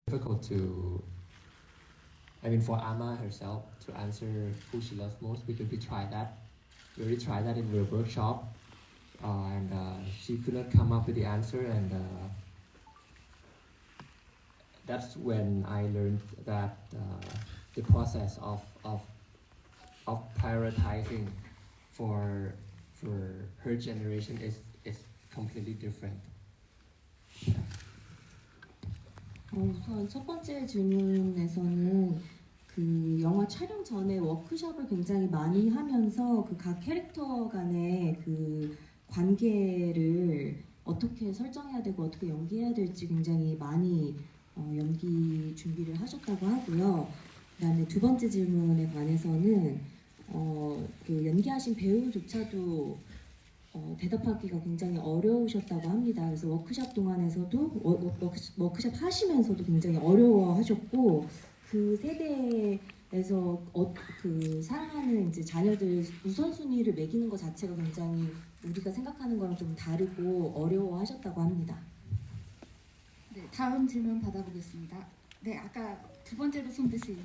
difficult to, I mean, for Ama herself to answer who she loves most, because we tried that. We already tried that in the workshop, and she could not come up with the answer, and that's when I learned that the process of prioritizing for her generation is completely different. 우선 첫 번째 질문에서는 그 영화 촬영 전에 워크숍을 굉장히 많이 하면서 그 각 캐릭터 간의 그 관계를 어떻게 설정해야 되고 어떻게 연기해야 될지 굉장히 많이 연기 준비를 하셨다고 하고요. 그다음에 두 번째 질문에 관해서는 그 연기하신 배우조차도 대답하기가 굉장히 어려우셨다고 합니다. 그래서 워크숍 동안에서도 워크숍 하시면서도 굉장히 어려워하셨고 그 세대에서 그 사랑하는 이제 자녀들 우선순위를 매기는 것 자체가 굉장히 우리가 생각하는 거랑 좀 다르고 어려워하셨다고 합니다. 네, 다음 질문 받아보겠습니다. 네, 아까 두 번째로 손 드시.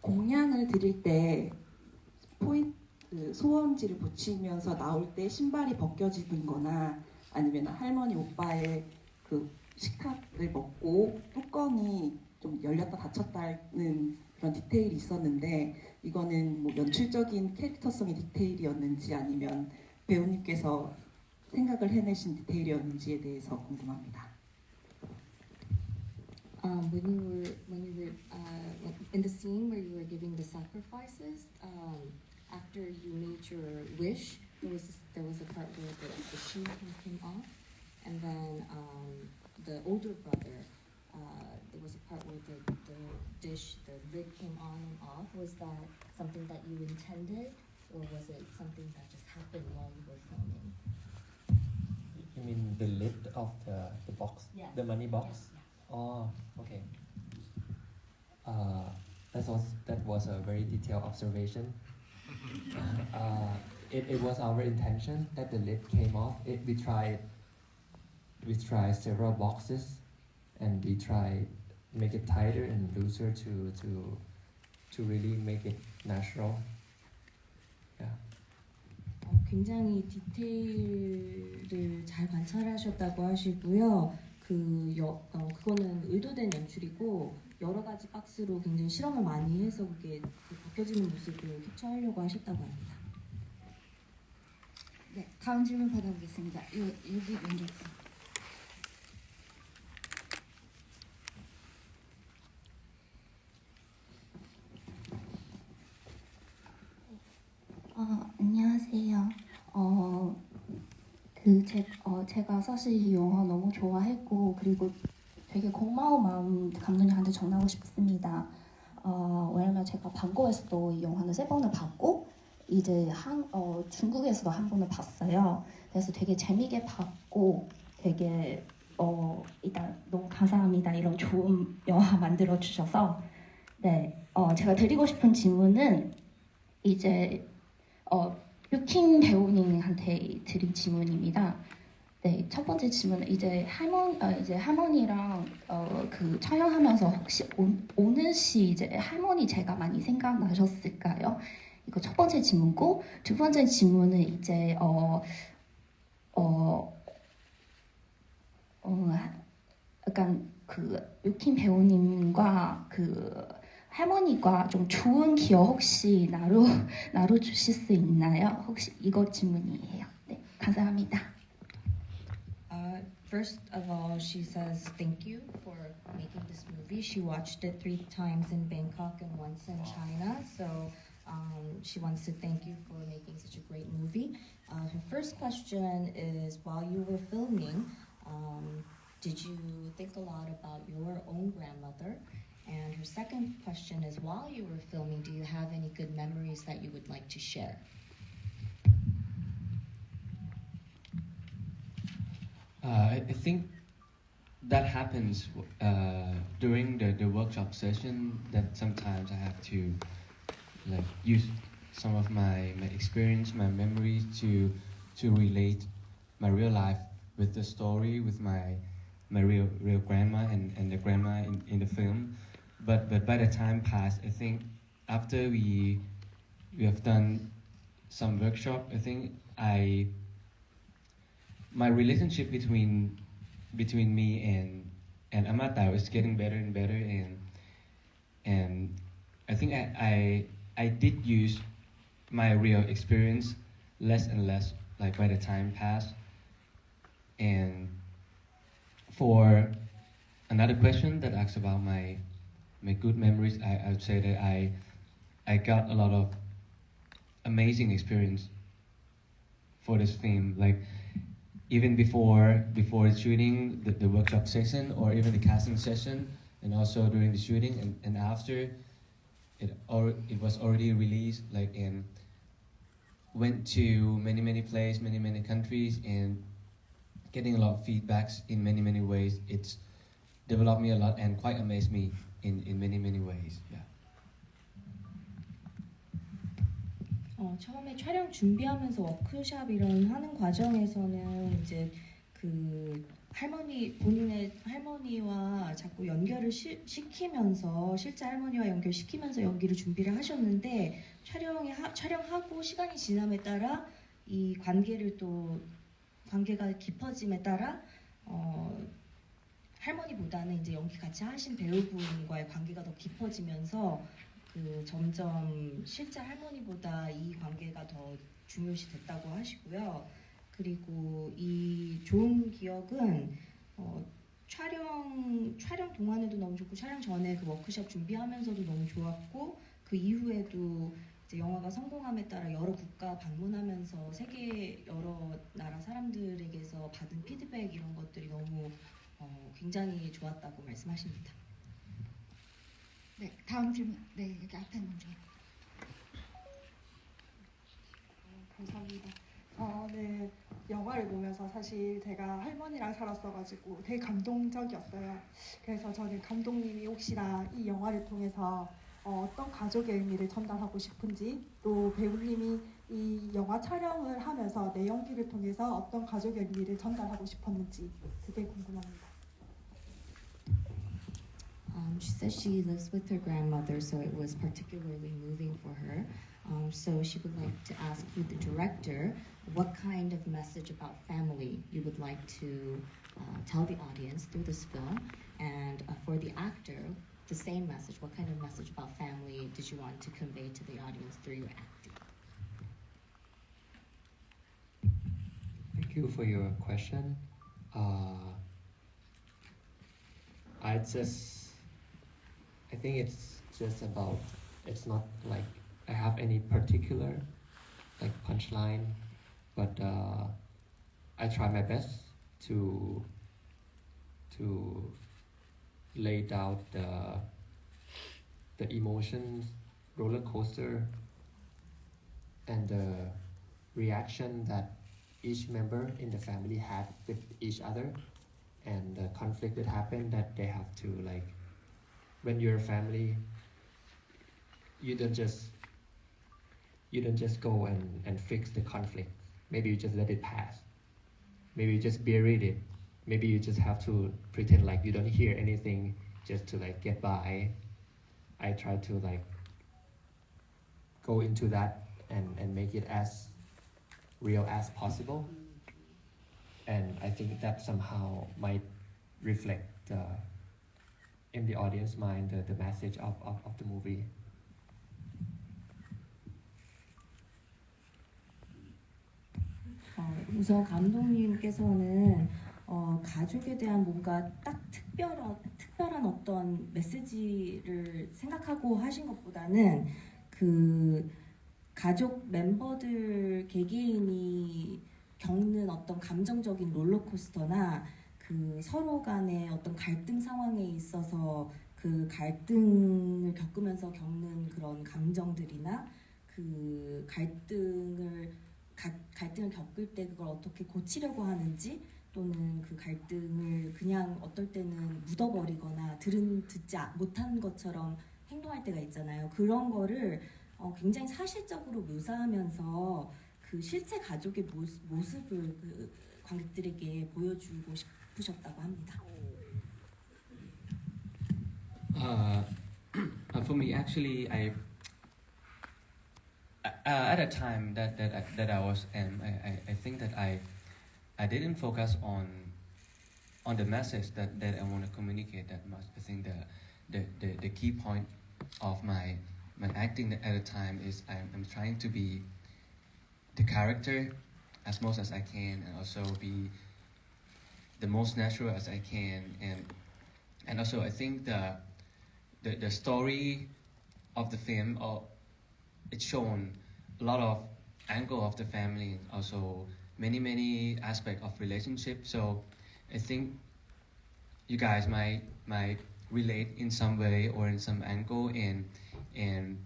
공양을 드릴 때 소원지를 붙이면서 나올 때 신발이 벗겨지는 거나 아니면 할머니 오빠의 그 식탁을 먹고 뚜껑이 좀 열렸다 닫혔다는 그런 디테일이 있었는데 이거는 뭐 연출적인 캐릭터성의 디테일이었는지 아니면 배우님께서 생각을 해내신 디테일이었는지에 대해서 궁금합니다. When you were in the scene where you were giving the sacrifices, after you made your wish, there was a part where the shoe came off, and then the older brother, there was a part where the dish, the lid came on and off. Was that something that you intended, or was it something that just happened while you were filming? You mean the lid of the box, Yes. the money box? Yes. Oh, okay. That was a very detailed observation. It was our intention that the lid came off. We tried several boxes, and we tried make it tighter and looser to really make it natural. Yeah. 굉장히 디테일을 잘 관찰하셨다고 하시고요. 그거는 의도된 연출이고 여러 가지 박스로 굉장히 실험을 많이 해서 그게 벗겨지는 모습을 캡처하려고 하셨다고 합니다. 네, 다음 질문 받아보겠습니다. 여기 먼저. 안녕하세요. 제가 사실 이 영화 너무 좋아했고 그리고 되게 고마운 마음 감독님한테 전하고 싶습니다. 왜냐면 제가 방콕에서도 이 영화는 3번을 봤고 이제 중국에서도 한 번을 봤어요. 그래서 되게 재미있게 봤고 되게 일단 너무 감사합니다. 이런 좋은 영화 만들어 주셔서 네, 제가 드리고 싶은 질문은 이제 유킹 배우님한테 드릴 질문입니다. 네, 첫 번째 질문은 이제 할머니랑 그 촬영하면서 혹시 오는 시 이제 할머니 제가 많이 생각나셨을까요? 이거 첫 번째 질문고 두 번째 질문은 이제 약간 그 유킹 배우님과 그 할머니가 좀 좋은 기억 혹시 나눠주실 수 있나요? 혹시 이거 질문이에요. 네, 감사합니다. First of all, she says thank you for making this movie. She watched it 3 times in Bangkok and once in China. So she wants to thank you for making such a great movie. Her first question is, while you were filming, did you think a lot about your own grandmother? And her second question is, while you were filming, do you have any good memories that you would like to share? I think that happens during the workshop session, that sometimes I have to like use some of my experience, my memories to relate my real life with the story, with my real grandma and the grandma in the film. But by the time passed, I think after we have done some workshop, I think my relationship between me and Amata is getting better and better, and I think I did use my real experience less and less, like by the time passed. And for another question that asks about my good memories, I would say that I got a lot of amazing experience for this film. Like even before shooting the workshop session, or even the casting session, and also during the shooting and after, it was already released. Like, and went to many places, many countries, and getting a lot of feedbacks in many ways. It's developed me a lot and quite amazed me in many ways. Yeah. 처음에 촬영 준비하면서 워크샵 이런 하는 과정에서는 이제 그 본인의 할머니와 자꾸 연결을 시키면서, 실제 할머니와 연결시키면서 연기를 준비를 하셨는데, 촬영하고 시간이 지남에 따라 이 관계가 깊어짐에 따라 할머니보다는 이제 연기 같이 하신 배우분과의 관계가 더 깊어지면서 점점 실제 할머니보다 이 관계가 더 중요시 됐다고 하시고요. 그리고 이 좋은 기억은 촬영 동안에도 너무 좋고, 촬영 전에 그 워크숍 준비하면서도 너무 좋았고, 그 이후에도 이제 영화가 성공함에 따라 여러 국가 방문하면서 세계 여러 나라 사람들에게서 받은 피드백, 이런 것들이 너무 굉장히 좋았다고 말씀하십니다. 네, 다음 질문. 네, 여기 앞에 먼저. 감사합니다. 네, 영화를 보면서 사실 제가 할머니랑 살았어가지고 되게 감동적이었어요. 그래서 저는 감독님이 혹시나 이 영화를 통해서 어떤 가족의 의미를 전달하고 싶은지, 또 배우님이 이 영화 촬영을 하면서 내 연기를 통해서 어떤 가족의 의미를 전달하고 싶었는지, 그게 궁금합니다. She says she lives with her grandmother, so it was particularly moving for her. So she would like to ask you, the director, what kind of message about family you would like to tell the audience through this film, and for the actor, the same message. What kind of message about family did you want to convey to the audience through your acting? Thank you for your question. I think it's just about, it's not like I have any particular like punchline, but I try my best to lay out the emotions, roller coaster, and the reaction that each member in the family had with each other, and the conflict that happened, that they have to, like, when you're a family, you don't just go and fix the conflict. Maybe you just let it pass. Maybe you just buried it. Maybe you just have to pretend like you don't hear anything just to like get by. I try to like go into that and make it as real as possible. And I think that somehow might reflect in the audience mind the message of the movie. 우선 감독님께서는 가족에 대한 뭔가 딱 특별한 어떤 메시지를 생각하고 하신 것보다는 그 가족 멤버들 개개인이 겪는 어떤 감정적인 롤러코스터나 그 서로 간의 어떤 갈등 상황에 있어서 그 갈등을 겪으면서 겪는 그런 감정들이나 그 갈등을 겪을 때 그걸 어떻게 고치려고 하는지, 또는 그 갈등을 그냥 어떨 때는 묻어버리거나 듣지 못한 것처럼 행동할 때가 있잖아요. 그런 거를 굉장히 사실적으로 묘사하면서 그 실제 가족의 모습을 그 관객들에게 보여주고 싶으셨다고 합니다. For me, actually, at a time that I was, I think that I didn't focus on the message that I want to communicate that much. I think the key point of my acting at a time is I'm trying to be the character as much as I can, and also be the most natural as I can, and also I think the story of the film, it's shown a lot of angle of the family, also many aspects of relationship. So I think you guys might relate in some way or in some angle, and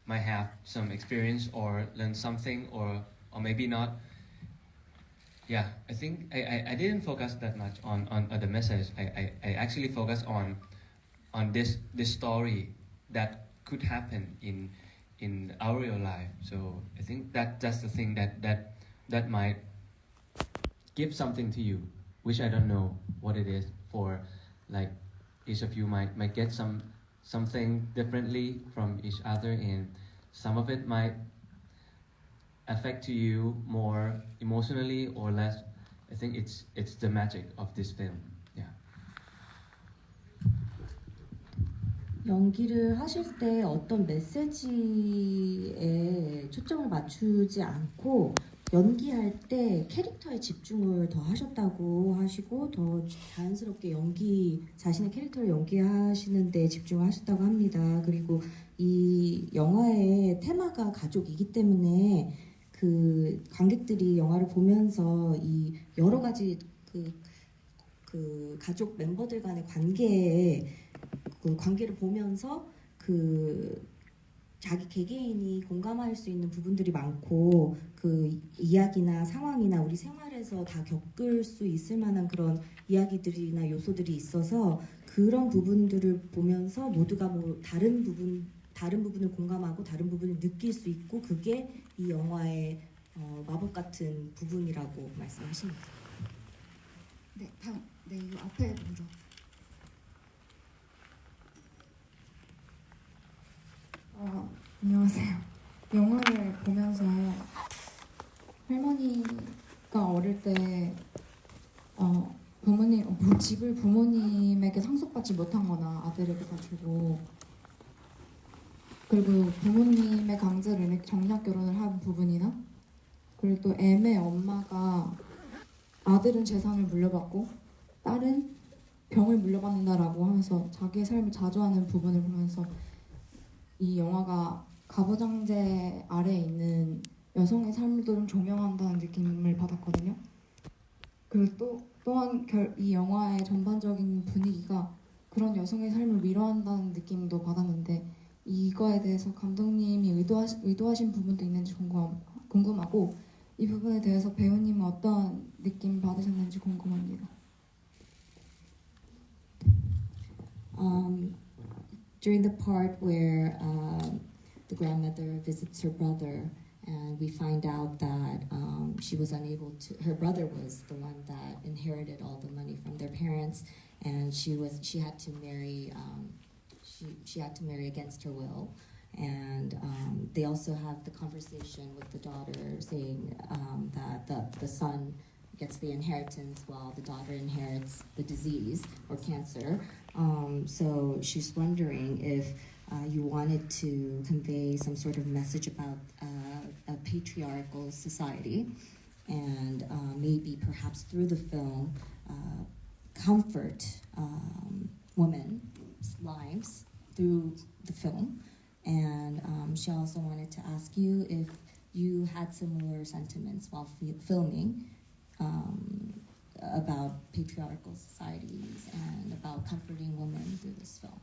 might have some experience or learn something, or maybe not. Yeah, I think I didn't focus that much on the message. I actually focused on this story that could happen in our real life. So I think that's the thing that might give something to you, which I don't know what it is. For like each of you might get something differently from each other, and some of it might affect to you more emotionally or less. I think it's the magic of this film. Yeah. 연기를 하실 때 어떤 메시지에 초점을 맞추지 않고 연기할 때 캐릭터에 집중을 더 하셨다고 하시고 더 자연스럽게 자신의 캐릭터를 연기하시는 데 집중을 하셨다고 합니다. 그리고 이 영화의 테마가 가족이기 때문에 그 관객들이 영화를 보면서 이 여러 가지 그 가족 멤버들 간의 관계를 보면서 그 자기 개개인이 공감할 수 있는 부분들이 많고 그 이야기나 상황이나 우리 생활에서 다 겪을 수 있을 만한 그런 이야기들이나 요소들이 있어서 그런 부분들을 보면서 모두가 뭐 다른 부분을 공감하고 다른 부분을 느낄 수 있고 그게 이 영화의 마법 같은 부분이라고 말씀하십니다. 네, 다음. 네, 이 앞에 먼저. 안녕하세요. 영화를 보면서 할머니가 어릴 때 집을 부모님에게 상속받지 못한 거나 아들에게 다 주고, 그리고 부모님의 강제로 이렇게 정략 결혼을 한 부분이나, 그리고 또 M의 엄마가 아들은 재산을 물려받고 딸은 병을 물려받는다라고 하면서 자기의 삶을 자조하는 부분을 보면서 이 영화가 가부장제 아래에 있는 여성의 삶을 좀 조명한다는 느낌을 받았거든요. 그리고 또한 이 영화의 전반적인 분위기가 그런 여성의 삶을 위로한다는 느낌도 받았는데, 이거에 대해서 감독님이 의도하신 부분도 있는지 궁금하고, 이 부분에 대해서 배우님은 어떤 느낌 받으셨는지 궁금합니다. During the part where the grandmother visits her brother, and we find out that she was unable to. Her brother was the one that inherited all the money from their parents, and she had to marry. She had to marry against her will, and they also have the conversation with the daughter saying that the son gets the inheritance while the daughter inherits the disease or cancer. So she's wondering if you wanted to convey some sort of message about a patriarchal society, and maybe perhaps through the film comfort women's lives through the film. And she also wanted to ask you if you had similar sentiments while filming about patriarchal societies and about comforting women through this film.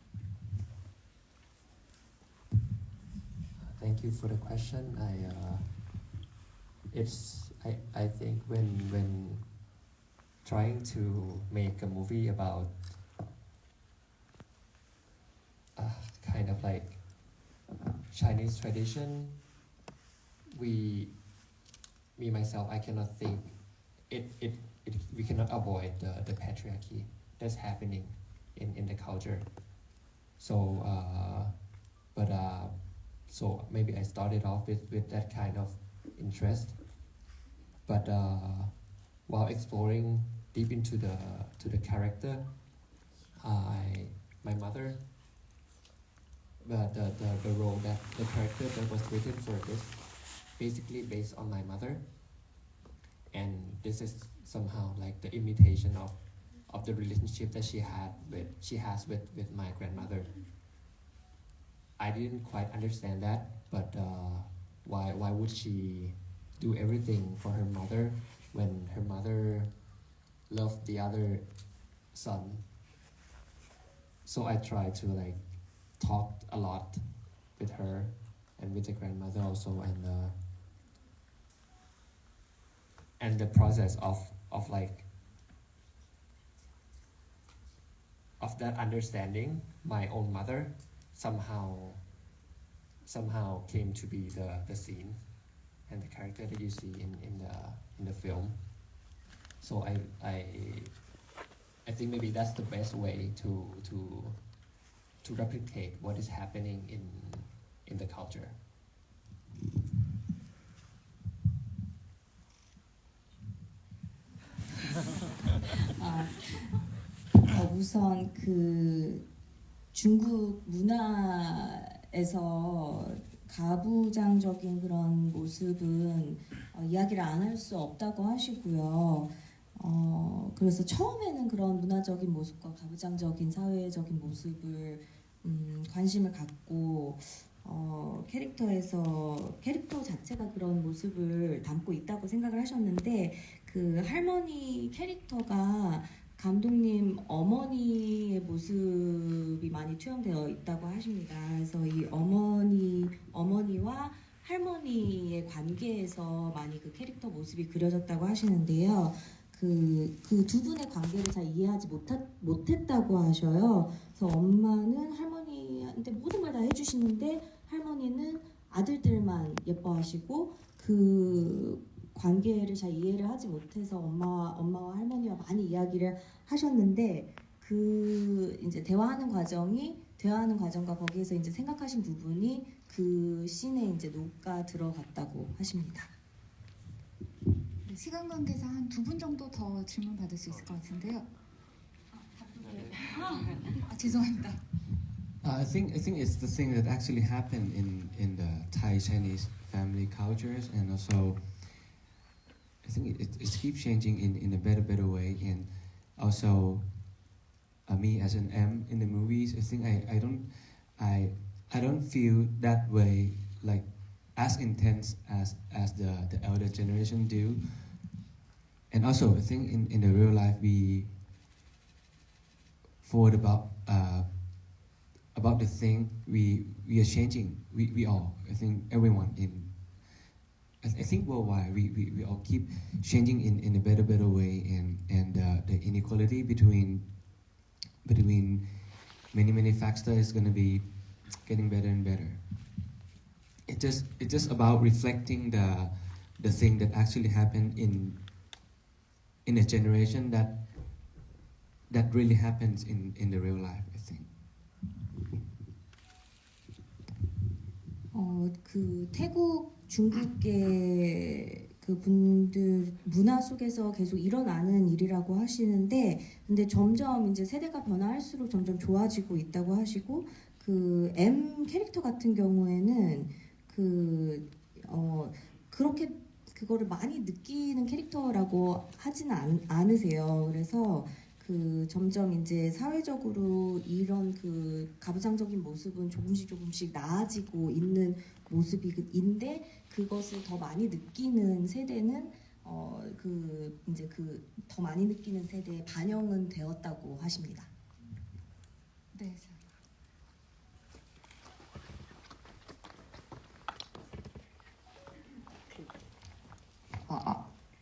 Thank you for the question. I think when trying to make a movie about kind of like Chinese tradition, me myself, I cannot think we cannot avoid the patriarchy that's happening in the culture. So so maybe I started off with that kind of interest, but while exploring deep into the character, my mother, the role that the character that was written for this, basically based on my mother, and this is somehow like the imitation of the relationship that she has with my grandmother. I didn't quite understand that, but why would she do everything for her mother when her mother loved the other son? So I tried to like talk a lot with her and with the grandmother also, and the process of that understanding my own mother somehow came to be the scene and the character that you see in the film. So I think maybe that's the best way to replicate what is happening in the culture. 우선 그 중국 문화에서 가부장적인 그런 모습은 이야기를 안 할 수 없다고 하시고요. 그래서 처음에는 그런 문화적인 모습과 가부장적인 사회적인 모습을 관심을 갖고 캐릭터 자체가 그런 모습을 담고 있다고 생각을 하셨는데, 그 할머니 캐릭터가 감독님 어머니의 모습이 많이 투영되어 있다고 하십니다. 그래서 이 어머니와 할머니의 관계에서 많이 그 캐릭터 모습이 그려졌다고 하시는데요. 그 두 분의 관계를 잘 이해하지 못했다고 하셔요. 그래서 엄마는 할머니한테 모든 걸 다 해주시는데 할머니는 아들들만 예뻐하시고 그 관계를 잘 이해를 하지 못해서 엄마와 할머니와 많이 이야기를 하셨는데, 그 이제 대화하는 과정과 거기에서 이제 생각하신 부분이 그 씬에 이제 녹아 들어갔다고 하십니다. 네, 시간 관계상 한 2분 정도 더 질문 받을 수 있을 것 같은데요. 죄송합니다. I think it's the thing that actually happened in the Thai Chinese family cultures, and also I think it keeps changing in a better way. And also me as an M in the movies, I think I don't feel that way, like as intense as the elder generation do. And also I think in the real life we forward about the thing we are changing. We all, I think everyone I think worldwide we all keep changing in a better way, and the inequality between many factors is going to be getting better and better. It's just about reflecting the thing that actually happened in a generation that really happens in the real life, I think. 그 태국 중국계 그 분들 문화 속에서 계속 일어나는 일이라고 하시는데, 근데 점점 이제 세대가 변화할수록 점점 좋아지고 있다고 하시고, 그 M 캐릭터 같은 경우에는 그렇게 그거를 많이 느끼는 캐릭터라고 하지는 않으세요. 그래서 그 점점 이제 사회적으로 이런 그 가부장적인 모습은 조금씩 나아지고 있는 모습인데, 그것을 더 많이 느끼는 세대는 그 이제 그 더 많이 느끼는 세대에 반영은 되었다고 하십니다. 네.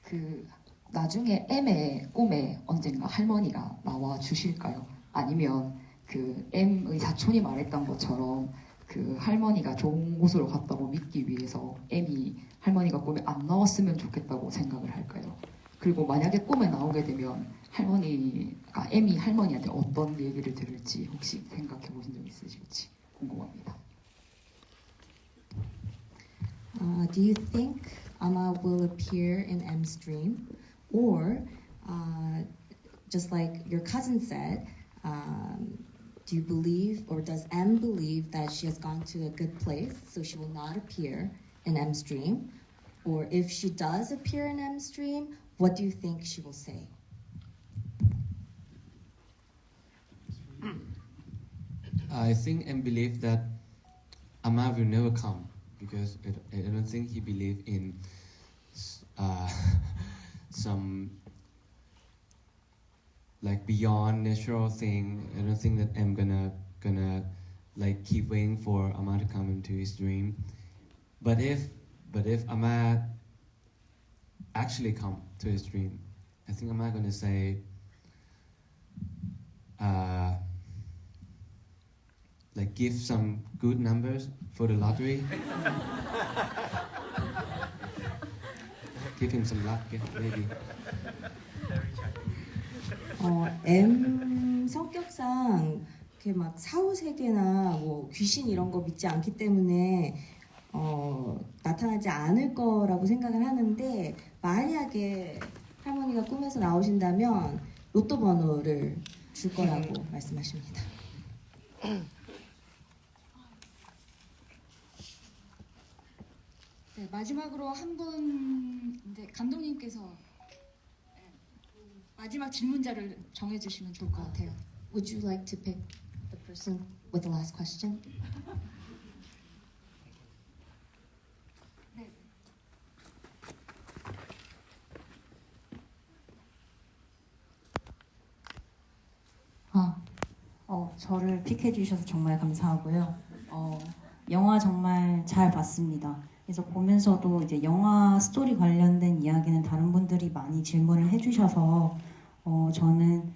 그 나중에 M의 꿈에 언젠가 할머니가 나와 주실까요? 아니면 그 M의 사촌이 말했던 것처럼 그 그 할머니가 좋은 곳으로 갔다고 믿기 위해서 M이 할머니가 꿈에 안 나왔으면 좋겠다고 생각을 할까요? 그리고 만약에 꿈에 나오게 되면 할머니가 M이 할머니한테 어떤 얘기를 들을지 혹시 생각해 보신 적 있으실지 궁금합니다. Do you think Amma will appear in M's dream? Or, just like your cousin said, do you believe, or does M believe that she has gone to a good place, so she will not appear in M's dream? Or if she does appear in M's dream, what do you think she will say? I think and believe that Amma will never come because I don't think he believe in some like beyond natural thing. I don't think that I'm gonna like keep waiting for Amma to come into his dream. But if Amma actually come to his dream, I think Amma gonna say like give some good numbers for the lottery. Give him some luck, yeah, maybe. M 성격상 이렇게 막 사후세계나 뭐 귀신 이런 거 믿지 않기 때문에 나타나지 않을 거라고 생각을 하는데 만약에 할머니가 꿈에서 나오신다면 로또 번호를 줄 거라고 말씀하십니다. 네, 마지막으로 한 분, 네, 감독님께서 마지막 질문자를 정해주시면 좋을 것 같아요. Would you like to pick the person with the last question? 네. 저를 픽해 주셔서 정말 감사하고요. 영화 정말 잘 봤습니다. 그래서 보면서도 이제 영화 스토리 관련된 이야기는 다른 분들이 많이 질문을 해주셔서 저는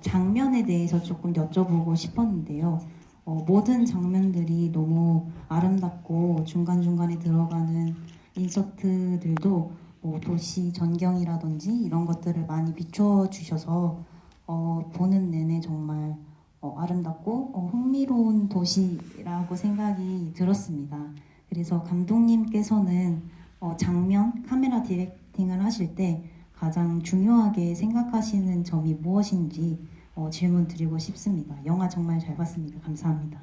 장면에 대해서 조금 여쭤보고 싶었는데요. 모든 장면들이 너무 아름답고 중간중간에 들어가는 인서트들도 뭐 도시 전경이라든지 이런 것들을 많이 비춰주셔서 보는 내내 정말 아름답고 흥미로운 도시라고 생각이 들었습니다. 그래서 감독님께서는 장면, 카메라 디렉팅을 하실 때 가장 중요하게 생각하시는 점이 무엇인지 질문 드리고 싶습니다. 영화 정말 잘 봤습니다. 감사합니다.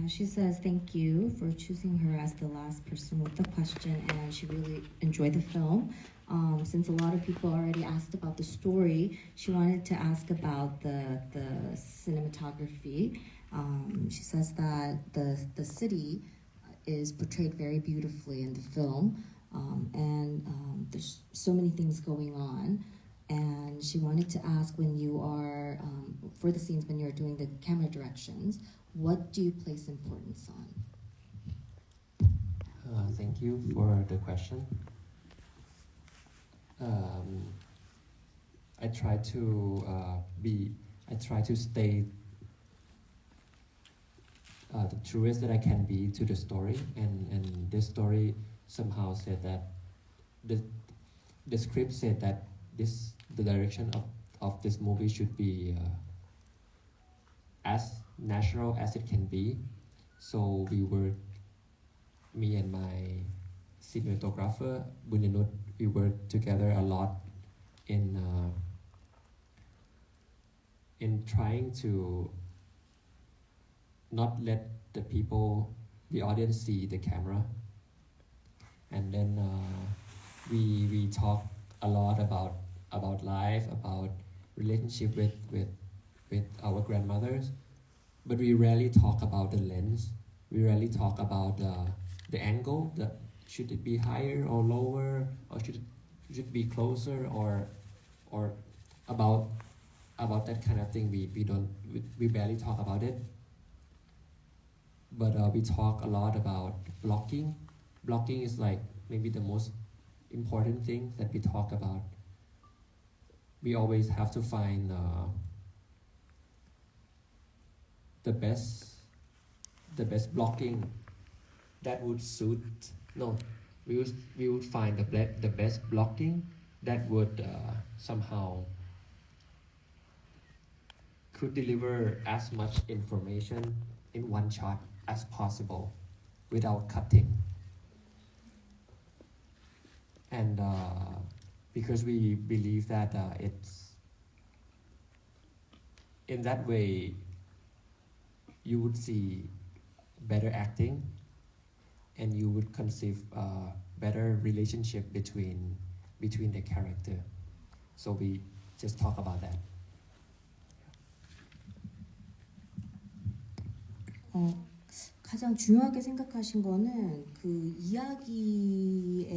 She says thank you for choosing her as the last person with the question, and she really enjoyed the film. Since a lot of people already asked about the story, she wanted to ask about the cinematography. She says that the city is portrayed very beautifully in the film, and there's so many things going on. And she wanted to ask, when you are for the scenes, when you're doing the camera directions, what do you place importance on? Thank you for the question. I try to stay the truest that I can be to the story, and this story somehow said that the script said that the direction of this movie should be as natural as it can be. So me and my cinematographer Bunyanut, we worked together a lot in trying to not let the audience see the camera, and then we talk a lot about life, about relationship with our grandmothers, but we rarely talk about the lens. We rarely talk about the angle. Should it be higher or lower, or should it be closer, or about that kind of thing. We barely talk about it. But we talk a lot about blocking. Blocking is like maybe the most important thing that we talk about. We always have to find the best the best blocking that would suit. No, we would find the best blocking that would somehow could deliver as much information in one shot as possible without cutting. And because we believe that it's in that way you would see better acting and you would conceive a better relationship between the character. So we just talk about that. 가장 중요하게 생각하신 거는 그 이야기에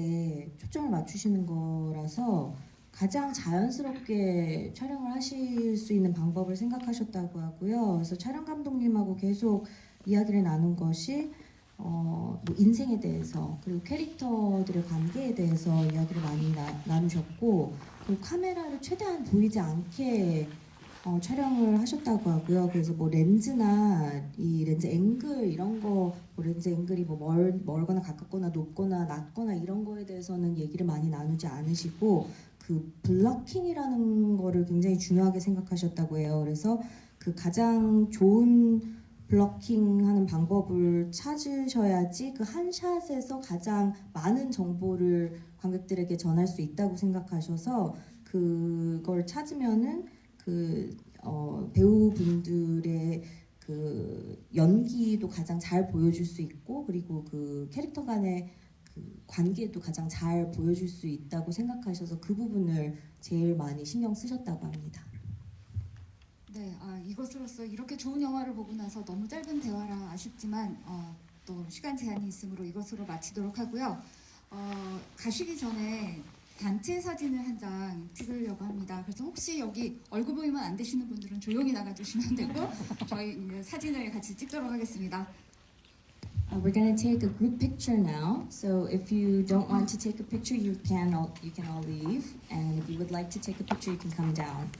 초점을 맞추시는 거라서 가장 자연스럽게 촬영을 하실 수 있는 방법을 생각하셨다고 하고요. 그래서 촬영 감독님하고 계속 이야기를 나눈 것이 뭐 인생에 대해서 그리고 캐릭터들의 관계에 대해서 이야기를 많이 나누셨고 그리고 카메라를 최대한 보이지 않게 촬영을 하셨다고 하고요. 그래서 뭐 렌즈나 이 렌즈 앵글 이런 거, 뭐 렌즈 앵글이 뭐 멀거나 가깝거나 높거나 낮거나 이런 거에 대해서는 얘기를 많이 나누지 않으시고 그 블러킹이라는 거를 굉장히 중요하게 생각하셨다고 해요. 그래서 그 가장 좋은 블러킹하는 방법을 찾으셔야지 그 한 샷에서 가장 많은 정보를 관객들에게 전할 수 있다고 생각하셔서 그걸 찾으면은 그 배우분들의 그 연기도 가장 잘 보여줄 수 있고 그리고 그 캐릭터 간의 그 관계도 가장 잘 보여줄 수 있다고 생각하셔서 그 부분을 제일 많이 신경 쓰셨다고 합니다. 네, 이것으로써 이렇게 좋은 영화를 보고 나서 너무 짧은 대화라 아쉽지만 또 시간 제한이 있으므로 이것으로 마치도록 하고요. 가시기 전에 단체 사진을 한 장 찍으려고 합니다. 그래서 혹시 여기 얼굴 보이면 안 되시는 분들은 조용히 나가주시면 되고 저희 이제 사진을 같이 찍도록 하겠습니다. We're gonna take a group picture now. So if you don't want to take a picture, you can all leave. And if you would like to take a picture, you can come down.